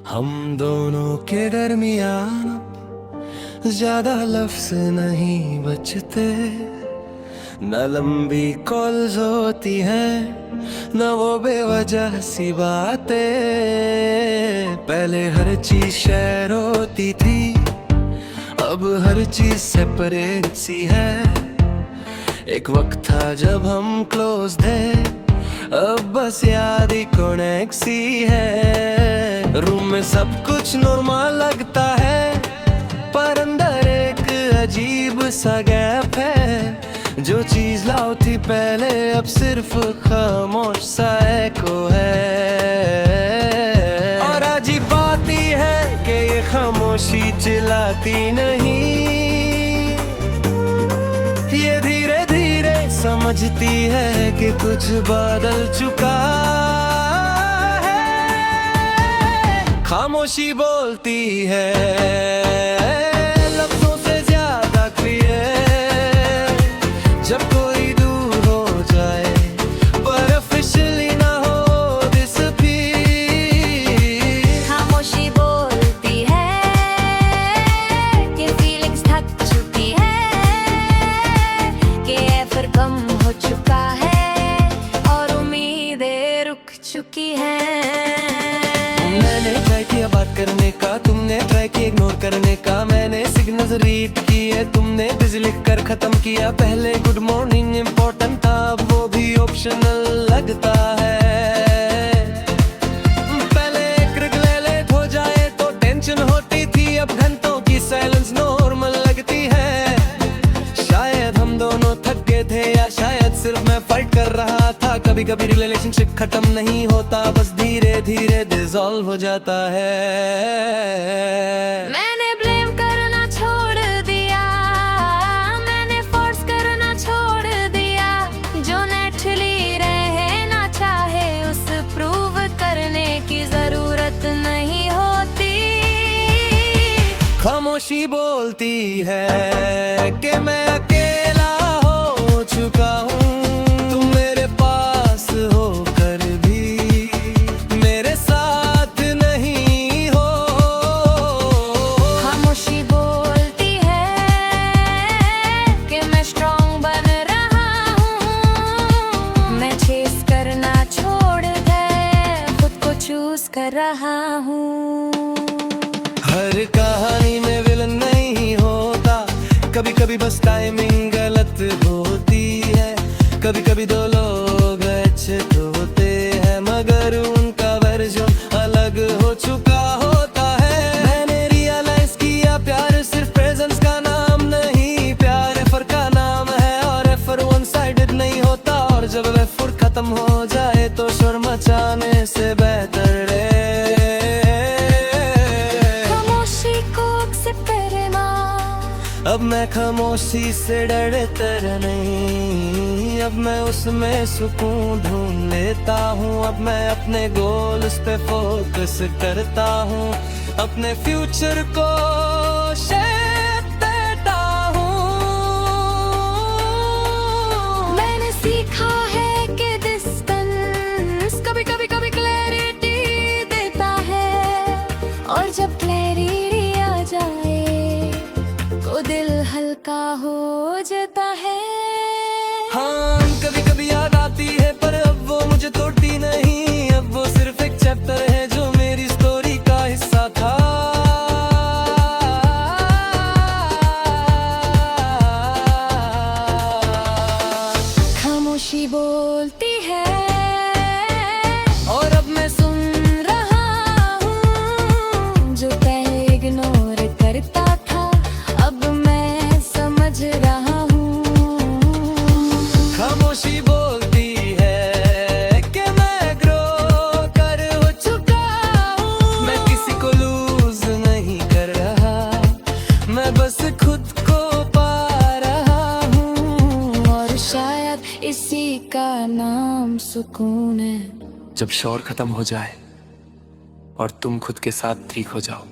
हम दोनों के दरमियान ज्यादा लफ्ज नहीं बचते, न लंबी कॉल्स होती हैं न वो बेवजह सी बातें। पहले हर चीज शेयर होती थी, अब हर चीज सेपरेट सी है। एक वक्त था जब हम क्लोज थे, अब बस याद ही कनेक्ट सी है। रूम में सब कुछ नॉर्मल लगता है, पर अंदर एक अजीब सा गैप है। जो चीज लाओ थी पहले अब सिर्फ खामोश सा एको है। और अजीब बात ही है कि ये खामोशी चिल्लाती नहीं, ये धीरे धीरे समझती है कि कुछ बदल चुका है। खामोशी बोलती है लफ्जों से ज्यादा क्लियर, जब कोई दूर हो जाए पर ऑफिशियली ना हो डिसअपीयर। खामोशी बोलती है कि फीलिंग्स थक चुकी है, कि एफर कम हो चुका है और उम्मीदें रुक चुकी हैं। मैंने ट्राई किया बात करने का, तुमने ट्राई किया इग्नोर करने का। मैंने सिग्नल्स रीड किए, तुमने बिजी लिख कर खत्म किया। पहले गुड मॉर्निंग इम्पोर्टेंट था, अब वो भी ऑप्शनल लगता है। पहले एक रिप्लाई लेट हो जाए तो टेंशन होती थी, अब घंटों की साइलेंस नॉर्मल लगती है। शायद हम दोनों थक गए थे या शायद सिर्फ मैं फाइट कर रहा था। कभी कभी रिलेशनशिप खत्म नहीं होता, बस धीरे धीरे डिसॉल्व हो जाता है। मैंने ब्लेम करना छोड़ दिया, मैंने फोर्स करना छोड़ दिया। जो नेचुरली रहना चाहे उस प्रूव करने की जरूरत नहीं होती। खामोशी बोलती है कि मैं अकेला हो चुका हूँ, तुम मेरे पास होकर भी मेरे साथ नहीं हो। खामोशी बोलती है कि मैं स्ट्रॉन्ग बन रहा हूँ, मैं चेस करना छोड़ के खुद को चूज कर रहा हूँ। हर कहानी में विलन नहीं होता, कभी कभी बस टाइमिंग गलत होती है। कभी कभी दो लोग अच्छे तो होते हैं, मगर उनका वर्जन अलग हो चुका होता है। मैंने रियलाइज किया प्यार सिर्फ प्रेजेंस का नाम नहीं, प्यार एफर का नाम है और एफर वन साइडेड नहीं होता। और जब एफर खत्म हो जाए तो शोर मचाने से बेहतर है अब मैं खामोशी से डरता नहीं, अब मैं उसमें सुकून ढूंढ लेता हूँ। अब मैं अपने गोल्स पे फोकस करता हूँ, अपने फ्यूचर को शेप देता हूँ। मैंने सीखा है कि डिस्टेंस कभी कभी क्लैरिटी देता है, और जब क्लैरिटी आ जाए तो दिल हल्का हो जाता है। हाँ कभी कभी याद आती है, पर अब वो मुझे तोड़ती नहीं। अब वो सिर्फ एक चैप्टर है जो मेरी स्टोरी का हिस्सा था। खामोशी बोलती है और अब मैं सुन रहा हूँ, जो पहले इग्नोर करता था अब मैं समझ रहा हूँ। खामोशी बोलती है कि मैं ग्रो कर हो चुका हूँ। मैं किसी को लूज नहीं कर रहा, मैं बस खुद को पा रहा हूँ। और शायद इसी का नाम सुकून है। जब शोर खत्म हो जाए और तुम खुद के साथ ठीक हो जाओ।